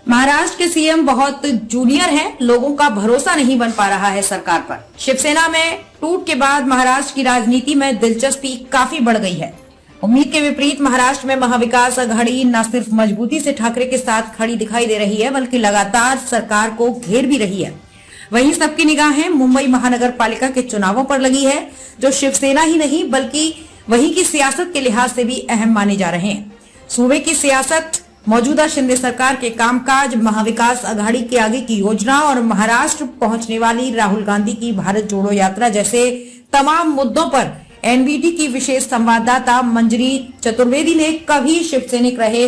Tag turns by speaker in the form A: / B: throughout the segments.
A: महाराष्ट्र के सीएम बहुत जूनियर हैं, लोगों का भरोसा नहीं बन पा रहा है सरकार पर। शिवसेना में टूट के बाद महाराष्ट्र की राजनीति में दिलचस्पी काफी बढ़ गई है। उम्मीद के विपरीत महाराष्ट्र में महाविकास आघाड़ी न सिर्फ मजबूती से ठाकरे के साथ खड़ी दिखाई दे रही है, बल्कि लगातार सरकार को घेर भी रही है। वहीं सबकी निगाहें मुंबई महानगर पालिका के चुनावों पर लगी है, जो शिवसेना ही नहीं बल्कि वहीं की सियासत के लिहाज से भी अहम माने जा रहे हैं। सूबे की सियासत, मौजूदा शिंदे सरकार के कामकाज, महाविकास आघाड़ी के आगे की योजना और महाराष्ट्र पहुंचने वाली राहुल गांधी की भारत जोड़ो यात्रा जैसे तमाम मुद्दों पर एनवीटी की विशेष संवाददाता मंजरी चतुर्वेदी ने कभी शिवसैनिक रहे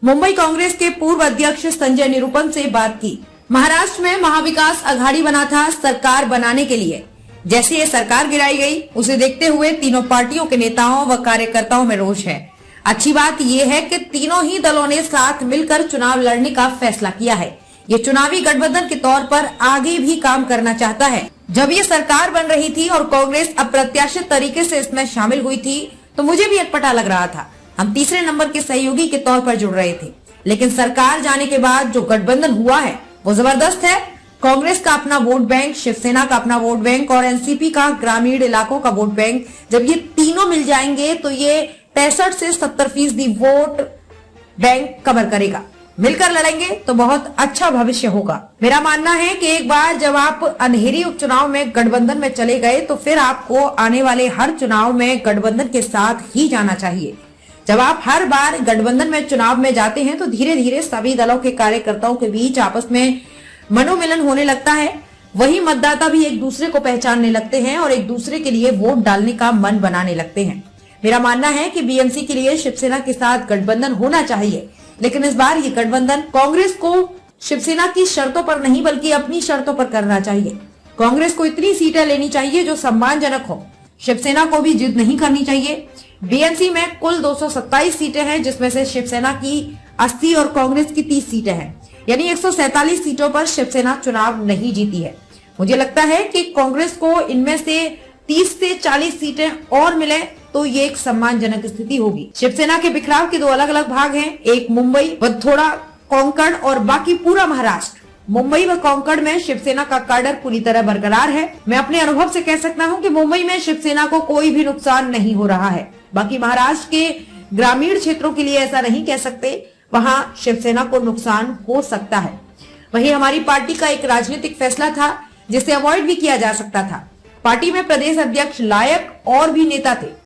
A: मुंबई कांग्रेस के पूर्व अध्यक्ष संजय निरुपम से बात की। महाराष्ट्र में महाविकास आघाड़ी बना था सरकार बनाने के लिए। जैसे ये सरकार गिराई गई, उसे देखते हुए तीनों पार्टियों के नेताओं व कार्यकर्ताओं में रोष है। अच्छी बात यह है कि तीनों ही दलों ने साथ मिलकर चुनाव लड़ने का फैसला किया है। ये चुनावी गठबंधन के तौर पर आगे भी काम करना चाहता है। जब ये सरकार बन रही थी और कांग्रेस अप्रत्याशित तरीके से इसमें शामिल हुई थी, तो मुझे भी अटपटा लग रहा था। हम तीसरे नंबर के सहयोगी के तौर पर जुड़ रहे थे, लेकिन सरकार जाने के बाद जो गठबंधन हुआ है वो जबरदस्त है। कांग्रेस का अपना वोट बैंक, शिवसेना का अपना वोट बैंक और एनसीपी का ग्रामीण इलाकों का वोट बैंक, जब ये तीनों मिल जाएंगे तो ये 65 से 70% वोट बैंक कवर करेगा। मिलकर लड़ेंगे तो बहुत अच्छा भविष्य होगा। मेरा मानना है कि एक बार जब आप अंधेरी उपचुनाव में गठबंधन में चले गए, तो फिर आपको आने वाले हर चुनाव में गठबंधन के साथ ही जाना चाहिए। जब आप हर बार गठबंधन में चुनाव में जाते हैं, तो धीरे धीरे सभी दलों के कार्यकर्ताओं के बीच आपस में मनोमिलन होने लगता है। वही मतदाता भी एक दूसरे को पहचानने लगते हैं और एक दूसरे के लिए वोट डालने का मन बनाने लगते हैं। मेरा मानना है कि बीएमसी के लिए शिवसेना के साथ गठबंधन होना चाहिए, लेकिन इस बार ये गठबंधन कांग्रेस को शिवसेना की शर्तों पर नहीं बल्कि अपनी शर्तों पर करना चाहिए। कांग्रेस को इतनी सीटें लेनी चाहिए जो सम्मानजनक हो। शिवसेना को भी जिद नहीं करनी चाहिए। बीएमसी में कुल 227 सीटें हैं, जिसमें से शिवसेना की 80 और कांग्रेस की 30 सीटें हैं, यानी 147 सीटों पर शिवसेना चुनाव नहीं जीती है। मुझे लगता है कि कांग्रेस को इनमें से 30 से 40 सीटें और मिले तो ये एक सम्मानजनक स्थिति होगी। शिवसेना के बिखराव के दो अलग अलग भाग हैं, एक मुंबई व थोड़ा कोंकण और बाकी पूरा महाराष्ट्र। मुंबई व कोंकण में शिवसेना का कैडर पूरी तरह बरकरार है। मैं अपने अनुभव से कह सकता हूं कि मुंबई में शिवसेना को कोई भी नुकसान नहीं हो रहा है। बाकी महाराष्ट्र के ग्रामीण क्षेत्रों के लिए ऐसा नहीं कह सकते, वहां शिवसेना को नुकसान हो सकता है। वहीं हमारी पार्टी का एक राजनीतिक फैसला था जिसे अवॉइड भी किया जा सकता था। पार्टी में प्रदेश अध्यक्ष लायक और भी नेता थे,